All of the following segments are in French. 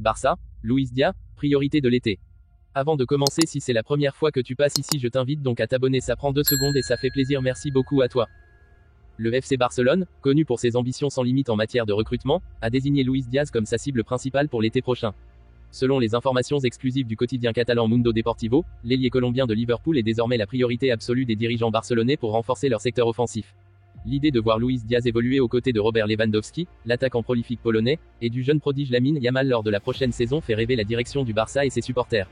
Barça, Luis Diaz, priorité de l'été. Avant de commencer, si c'est la première fois que tu passes ici, je t'invite donc à t'abonner, ça prend 2 secondes et ça fait plaisir, merci beaucoup à toi. Le FC Barcelone, connu pour ses ambitions sans limite en matière de recrutement, a désigné Luis Diaz comme sa cible principale pour l'été prochain. Selon les informations exclusives du quotidien catalan Mundo Deportivo, l'ailier colombien de Liverpool est désormais la priorité absolue des dirigeants barcelonais pour renforcer leur secteur offensif. L'idée de voir Luis Diaz évoluer aux côtés de Robert Lewandowski, l'attaquant prolifique polonais, et du jeune prodige Lamine Yamal lors de la prochaine saison fait rêver la direction du Barça et ses supporters.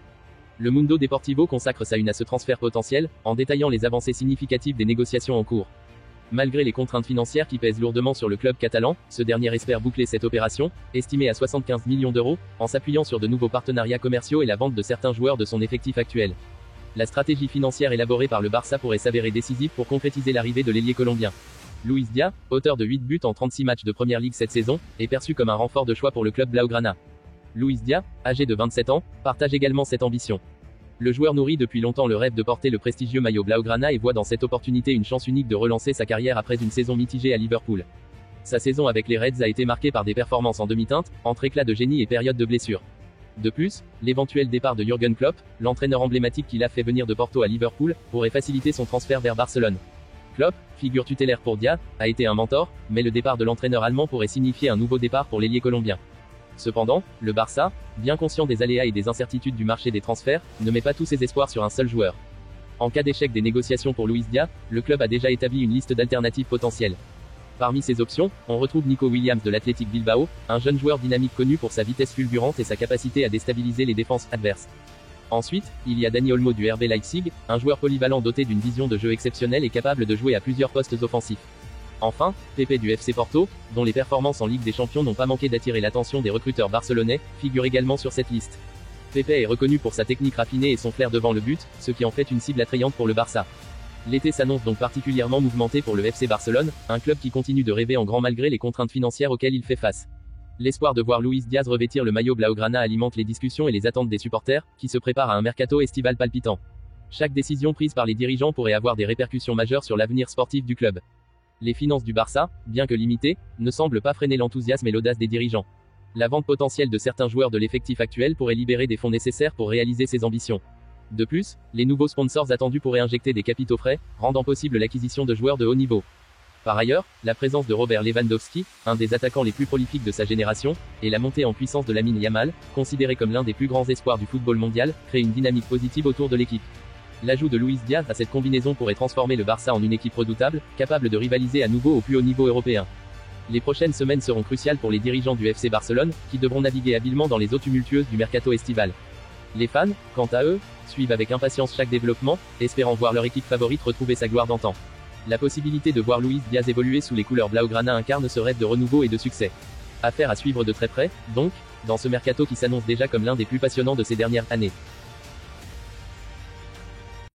Le Mundo Deportivo consacre sa une à ce transfert potentiel, en détaillant les avancées significatives des négociations en cours. Malgré les contraintes financières qui pèsent lourdement sur le club catalan, ce dernier espère boucler cette opération, estimée à 75 millions d'euros, en s'appuyant sur de nouveaux partenariats commerciaux et la vente de certains joueurs de son effectif actuel. La stratégie financière élaborée par le Barça pourrait s'avérer décisive pour concrétiser l'arrivée de l'ailier colombien. Luis Diaz, auteur de 8 buts en 36 matchs de Première Ligue cette saison, est perçu comme un renfort de choix pour le club blaugrana. Luis Diaz, âgé de 27 ans, partage également cette ambition. Le joueur nourrit depuis longtemps le rêve de porter le prestigieux maillot blaugrana et voit dans cette opportunité une chance unique de relancer sa carrière après une saison mitigée à Liverpool. Sa saison avec les Reds a été marquée par des performances en demi-teinte, entre éclats de génie et périodes de blessures. De plus, l'éventuel départ de Jürgen Klopp, l'entraîneur emblématique qui l'a fait venir de Porto à Liverpool, pourrait faciliter son transfert vers Barcelone. Klopp, figure tutélaire pour Diaz, a été un mentor, mais le départ de l'entraîneur allemand pourrait signifier un nouveau départ pour l'ailier colombien. Cependant, le Barça, bien conscient des aléas et des incertitudes du marché des transferts, ne met pas tous ses espoirs sur un seul joueur. En cas d'échec des négociations pour Luis Diaz, le club a déjà établi une liste d'alternatives potentielles. Parmi ces options, on retrouve Nico Williams de l'Athletic Bilbao, un jeune joueur dynamique connu pour sa vitesse fulgurante et sa capacité à déstabiliser les défenses adverses. Ensuite, il y a Dani Olmo du RB Leipzig, un joueur polyvalent doté d'une vision de jeu exceptionnelle et capable de jouer à plusieurs postes offensifs. Enfin, Pepe du FC Porto, dont les performances en Ligue des Champions n'ont pas manqué d'attirer l'attention des recruteurs barcelonais, figure également sur cette liste. Pepe est reconnu pour sa technique raffinée et son flair devant le but, ce qui en fait une cible attrayante pour le Barça. L'été s'annonce donc particulièrement mouvementé pour le FC Barcelone, un club qui continue de rêver en grand malgré les contraintes financières auxquelles il fait face. L'espoir de voir Luis Diaz revêtir le maillot blaugrana alimente les discussions et les attentes des supporters, qui se préparent à un mercato estival palpitant. Chaque décision prise par les dirigeants pourrait avoir des répercussions majeures sur l'avenir sportif du club. Les finances du Barça, bien que limitées, ne semblent pas freiner l'enthousiasme et l'audace des dirigeants. La vente potentielle de certains joueurs de l'effectif actuel pourrait libérer des fonds nécessaires pour réaliser ses ambitions. De plus, les nouveaux sponsors attendus pourraient injecter des capitaux frais, rendant possible l'acquisition de joueurs de haut niveau. Par ailleurs, la présence de Robert Lewandowski, un des attaquants les plus prolifiques de sa génération, et la montée en puissance de Lamine Yamal, considéré comme l'un des plus grands espoirs du football mondial, créent une dynamique positive autour de l'équipe. L'ajout de Luis Diaz à cette combinaison pourrait transformer le Barça en une équipe redoutable, capable de rivaliser à nouveau au plus haut niveau européen. Les prochaines semaines seront cruciales pour les dirigeants du FC Barcelone, qui devront naviguer habilement dans les eaux tumultueuses du mercato estival. Les fans, quant à eux, suivent avec impatience chaque développement, espérant voir leur équipe favorite retrouver sa gloire d'antan. La possibilité de voir Luis Diaz évoluer sous les couleurs blaugrana incarne ce rêve de renouveau et de succès. Affaire à suivre de très près, donc, dans ce mercato qui s'annonce déjà comme l'un des plus passionnants de ces dernières années.